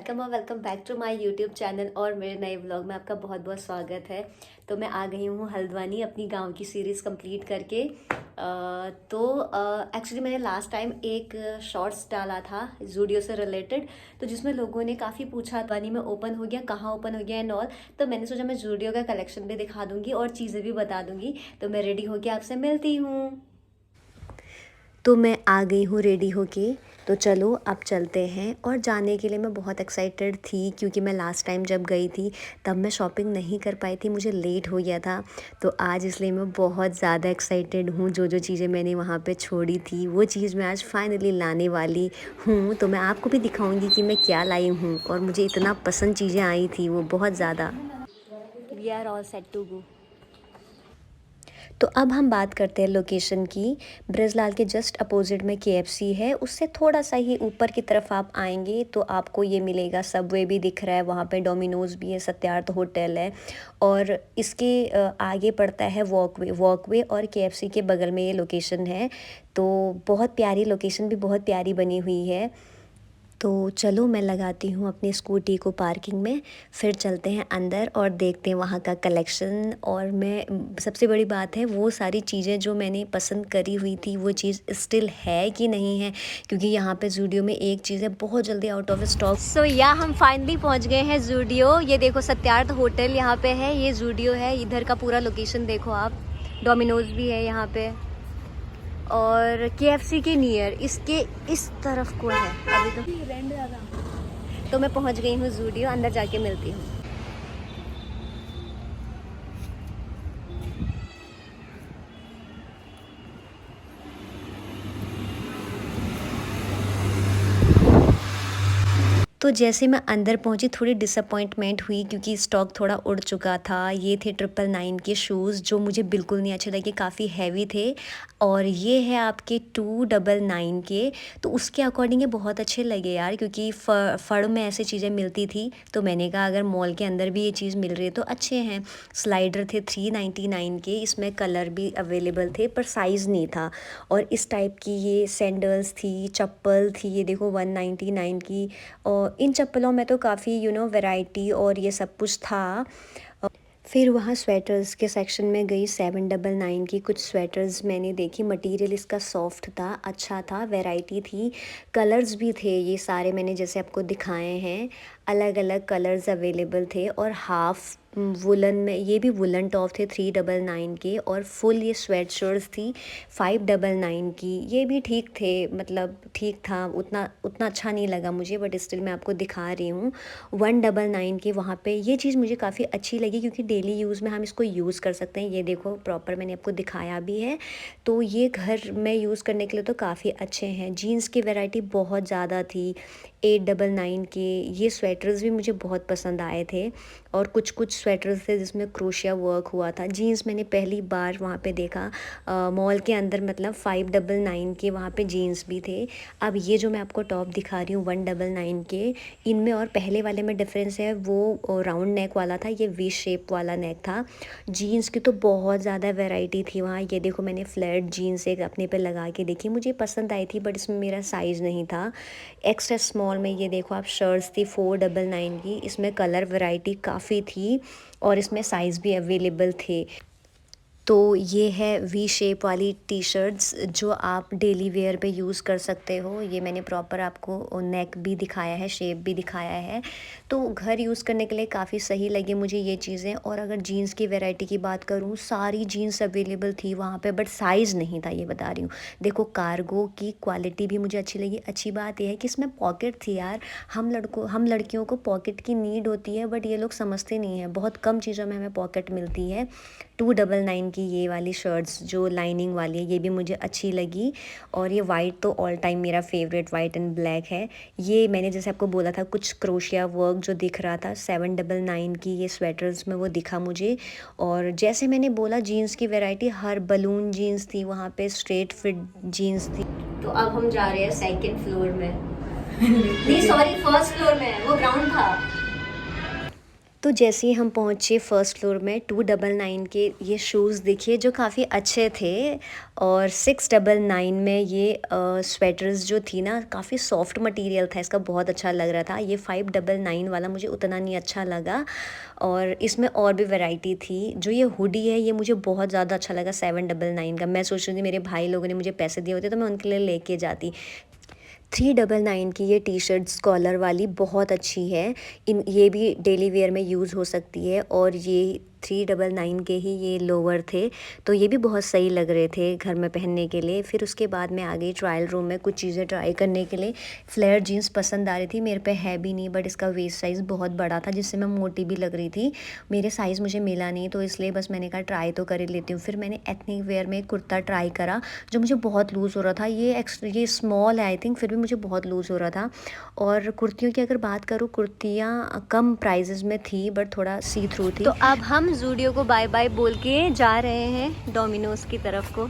Welcome और welcome back to my YouTube channel और मेरे नए व्लॉग में आपका बहुत बहुत स्वागत है। तो मैं आ गई हूँ हल्द्वानी अपनी गांव की सीरीज़ कंप्लीट करके। एक्चुअली मैंने लास्ट टाइम एक शॉर्ट्स डाला था जूडियो से रिलेटेड, तो जिसमें लोगों ने काफ़ी पूछा हल्द्वानी में ओपन हो गया, कहाँ ओपन हो गया एंड ऑल। तो मैंने सोचा मैं जूडियो का कलेक्शन भी दिखा दूँगी और चीज़ें भी बता दूँगी। तो मैं रेडी होके आपसे मिलती हूँ। तो मैं आ गई हूँ रेडी होके। तो चलो अब चलते हैं। और जाने के लिए मैं बहुत एक्साइटेड थी क्योंकि मैं लास्ट टाइम जब गई थी तब मैं शॉपिंग नहीं कर पाई थी, मुझे लेट हो गया था। तो आज इसलिए मैं बहुत ज़्यादा एक्साइटेड हूँ। जो जो चीज़ें मैंने वहाँ पे छोड़ी थी वो चीज़ मैं आज फाइनली लाने वाली हूँ। तो मैं आपको भी दिखाऊँगी कि मैं क्या लाई हूँ और मुझे इतना पसंद चीज़ें आई थी वो बहुत ज़्यादा। We are all set to go. तो अब हम बात करते हैं लोकेशन की। ब्रजलाल के जस्ट अपोजिट में केएफसी है, उससे थोड़ा सा ही ऊपर की तरफ आप आएंगे तो आपको ये मिलेगा, सबवे भी दिख रहा है, वहाँ पे डोमिनोज भी है, सत्यार्थ होटल है। और इसके आगे पड़ता है वॉकवे और केएफसी के बगल में ये लोकेशन है। तो बहुत प्यारी लोकेशन, भी बहुत प्यारी बनी हुई है। तो चलो मैं लगाती हूँ अपनी स्कूटी को पार्किंग में, फिर चलते हैं अंदर और देखते हैं वहाँ का कलेक्शन। और मैं सबसे बड़ी बात है वो सारी चीज़ें जो मैंने पसंद करी हुई थी वो चीज़ स्टिल है कि नहीं है, क्योंकि यहाँ पे जूडियो में एक चीज़ है बहुत जल्दी आउट ऑफ स्टॉक। सो या हम फाइनली पहुँच गए हैं जूडियो। ये देखो सत्यार्थ होटल यहाँ पे है, ये जूडियो है। इधर का पूरा लोकेशन देखो आप, डोमिनोज भी है यहाँ पे और केएफसी के नियर इसके इस तरफ को है। अभी तो मैं पहुंच गई हूँ जूडियो, अंदर जाके मिलती हूँ। तो जैसे मैं अंदर पहुंची थोड़ी डिसअपॉइंटमेंट हुई क्योंकि स्टॉक थोड़ा उड़ चुका था। ये थे 999 के शूज़ जो मुझे बिल्कुल नहीं अच्छे लगे, काफ़ी हैवी थे। और ये है आपके 299 के, तो उसके अकॉर्डिंग ये बहुत अच्छे लगे यार, क्योंकि फड़ में ऐसी चीज़ें मिलती थी तो मैंने कहा अगर मॉल के अंदर भी ये चीज़ मिल रही है तो अच्छे हैं। स्लाइडर थे 399 के, इसमें कलर भी अवेलेबल थे पर साइज़ नहीं था। और इस टाइप की ये सैंडल्स थी, चप्पल थी, ये देखो 199 की। और इन चप्पलों में तो काफ़ी वैरायटी और ये सब कुछ था। फिर वहाँ स्वेटर्स के सेक्शन में गई, 799 की कुछ स्वेटर्स मैंने देखी। मटेरियल इसका सॉफ्ट था, अच्छा था, वैरायटी थी, कलर्स भी थे। ये सारे मैंने जैसे आपको दिखाए हैं, अलग अलग कलर्स अवेलेबल थे। और हाफ वुलन में, ये भी वुलन टॉप थे 399 के। और फुल ये स्वेट शर्ट्स थी 599 की। ये भी ठीक थे, मतलब ठीक था, उतना उतना अच्छा नहीं लगा मुझे, बट स्टिल मैं आपको दिखा रही हूँ। 199 के वहाँ पे ये चीज़ मुझे काफ़ी अच्छी लगी क्योंकि डेली यूज़ में हम इसको यूज़ कर सकते हैं। ये देखो प्रॉपर मैंने आपको दिखाया भी है। तो ये घर में यूज़ करने के लिए तो काफ़ी अच्छे हैं। जीन्स की वैरायटी बहुत ज़्यादा थी। 899 के ये स्वेटर्स भी मुझे बहुत पसंद आए थे। और कुछ कुछ स्वेटर्स थे जिसमें क्रोशिया वर्क हुआ था। जीन्स मैंने पहली बार वहाँ पे देखा मॉल के अंदर, मतलब 599 के वहाँ पे जीन्स भी थे। अब ये जो मैं आपको टॉप दिखा रही हूँ 199 के, इनमें और पहले वाले में डिफरेंस है, वो राउंड नेक वाला था, ये वी शेप वाला नेक था। जीन्स की तो बहुत ज़्यादा वैरायटी थी वहाँ। ये देखो मैंने फ्लैट जीन्स एक अपने पे लगा के देखी, मुझे पसंद आई थी बट इसमें मेरा साइज़ नहीं था, एक्स्ट्रा स्मॉल में। ये देखो आप शर्ट्स थी 499 की, इसमें कलर वैरायटी काफ़ी थी और इसमें साइज़ भी अवेलेबल थे। तो ये है वी शेप वाली टी शर्ट्स जो आप डेली वेयर पे यूज़ कर सकते हो। ये मैंने प्रॉपर आपको नेक भी दिखाया है, शेप भी दिखाया है। तो घर यूज़ करने के लिए काफ़ी सही लगी मुझे ये चीज़ें। और अगर जीन्स की वैरायटी की बात करूँ, सारी जीन्स अवेलेबल थी वहाँ पे बट साइज़ नहीं था, ये बता रही हूँ। देखो कार्गो की क्वालिटी भी मुझे अच्छी लगी। अच्छी बात यह है कि इसमें पॉकेट थी यार। हम लड़कियों को पॉकेट की नीड होती है बट ये लोग समझते नहीं हैं। बहुत कम चीज़ों में हमें पॉकेट मिलती है। 299 की ये वाली शर्ट्स जो लाइनिंग वाली है ये भी मुझे अच्छी लगी। और ये वाइट तो ऑल टाइम मेरा फेवरेट वाइट एंड ब्लैक है। ये मैंने जैसे आपको बोला था कुछ क्रोशिया वर्क जो दिख रहा था 799 की ये स्वेटर्स में वो दिखा मुझे। और जैसे मैंने बोला जीन्स की वैरायटी, हर बलून जीन्स थी वहाँ पे, स्ट्रेट फिट जीन्स थी। तो अब हम जा रहे हैं सेकेंड फ्लोर में नहीं सॉरी फर्स्ट फ्लोर में, वो ग्राउंड था। तो जैसे ही हम पहुँचे फर्स्ट फ्लोर में 299 के ये शूज़ दिखे जो काफ़ी अच्छे थे, और 699 में ये स्वेटर्स जो थी ना काफ़ी सॉफ्ट मटेरियल था इसका, बहुत अच्छा लग रहा था। ये 599 वाला मुझे उतना नहीं अच्छा लगा, और इसमें और भी वैरायटी थी। जो ये हुडी है ये मुझे बहुत ज़्यादा अच्छा लगा 799 का। मैं सोच रही थी मेरे भाई लोगों ने मुझे पैसे दिए होते तो मैं उनके लिए लेके जाती। 399 की ये टी शर्ट्स कॉलर वाली बहुत अच्छी है। इन ये भी डेली वेयर में यूज़ हो सकती है, और ये 399 के ही ये लोअर थे, तो ये भी बहुत सही लग रहे थे घर में पहनने के लिए। फिर उसके बाद मैं आ गई ट्रायल रूम में कुछ चीज़ें ट्राई करने के लिए। फ्लेयर जीन्स पसंद आ रही थी, मेरे पे है भी नहीं, बट इसका वेस्ट साइज़ बहुत बड़ा था जिससे मैं मोटी भी लग रही थी। मेरे साइज़ मुझे मिला नहीं, तो इसलिए बस मैंने कहा ट्राई तो कर ही लेती हूँ। फिर मैंने एथनिक वेयर में एक कुर्ता ट्राई करा जो मुझे बहुत लूज़ हो रहा था। ये स्मॉल है आई थिंक, फिर भी मुझे बहुत लूज़ हो रहा था। और कुर्तियों की अगर बात करूँ, कुर्तियाँ कम प्राइजेज़ में थी बट थोड़ा सी थ्रू थी। तो अब हम ज़ूडियो को बाय बाय बोल के जा रहे हैं डोमिनोज़ की तरफ को,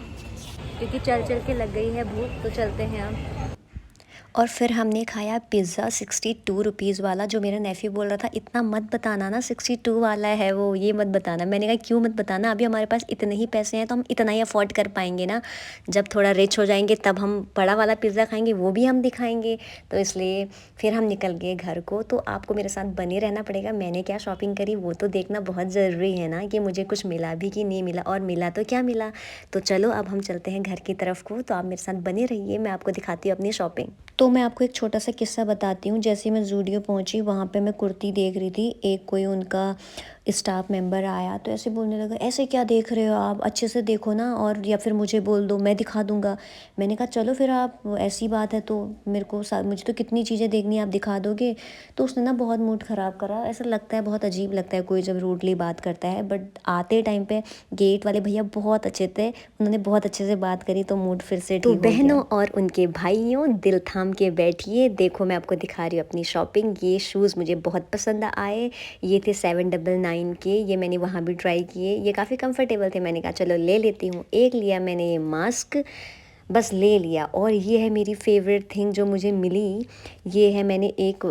क्योंकि चल चल के लग गई है भूख, तो चलते हैं अब। और फिर हमने खाया पिज़्ज़ा 62 रुपीज़ वाला, जो मेरा नेफ़ी बोल रहा था इतना मत बताना ना 62 वाला है वो, ये मत बताना। मैंने कहा क्यों मत बताना, अभी हमारे पास इतने ही पैसे हैं तो हम इतना ही अफ़ोर्ड कर पाएंगे ना, जब थोड़ा रिच हो जाएंगे तब हम बड़ा वाला पिज़्ज़ा खाएंगे, वो भी हम दिखाएंगे। तो इसलिए फिर हम निकल गए घर को। तो आपको मेरे साथ बने रहना पड़ेगा, मैंने क्या शॉपिंग करी वो तो देखना बहुत ज़रूरी है ना, कि मुझे कुछ मिला भी कि नहीं मिला, और मिला तो क्या मिला। तो चलो अब हम चलते हैं घर की तरफ को, तो आप मेरे साथ बने रहिए, मैं आपको दिखाती हूँ अपनी शॉपिंग। तो मैं आपको एक छोटा सा किस्सा बताती हूँ। जैसे मैं ज़ूडियो पहुँची, वहाँ पे मैं कुर्ती देख रही थी, एक कोई उनका स्टाफ मेंबर आया तो ऐसे बोलने लगा, ऐसे क्या देख रहे हो आप, अच्छे से देखो ना, और या फिर मुझे बोल दो मैं दिखा दूँगा। मैंने कहा चलो फिर, आप ऐसी बात है तो मेरे को मुझे तो कितनी चीज़ें देखनी है, आप दिखा दोगे। तो उसने ना बहुत मूड ख़राब करा। ऐसा लगता है, बहुत अजीब लगता है कोई जब रूडली बात करता है, बट आते टाइम पे गेट वाले भैया बहुत अच्छे थे, उन्होंने बहुत अच्छे से बात करी, तो मूड फिर से तो ठीक हो गया। बहनों और उनके भाइयों, दिल थाम के बैठिए, देखो मैं आपको दिखा रही हूँ अपनी शॉपिंग। ये शूज़ मुझे बहुत पसंद आए, ये थे 799 के, ये मैंने वहाँ भी ट्राई किए, ये काफ़ी कंफर्टेबल थे। मैंने कहा चलो ले लेती हूँ। एक लिया मैंने ये मास्क, बस ले लिया। और ये है मेरी फेवरेट थिंग जो मुझे मिली, ये है मैंने एक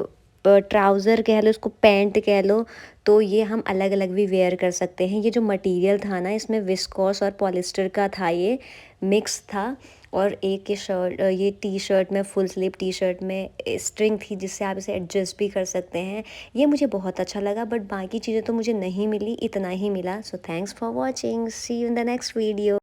ट्राउज़र कह लो, उसको पैंट कह लो, तो ये हम अलग अलग भी वेयर कर सकते हैं। ये जो मटेरियल था ना, इसमें विस्कोस और पॉलिस्टर का था, ये मिक्स था। और एक ये शर्ट, ये टी शर्ट में, फुल स्लीव टी शर्ट में स्ट्रिंग थी जिससे आप इसे एडजस्ट भी कर सकते हैं। ये मुझे बहुत अच्छा लगा, बट बाकी चीज़ें तो मुझे नहीं मिली, इतना ही मिला। So thanks for watching, see you in the next video.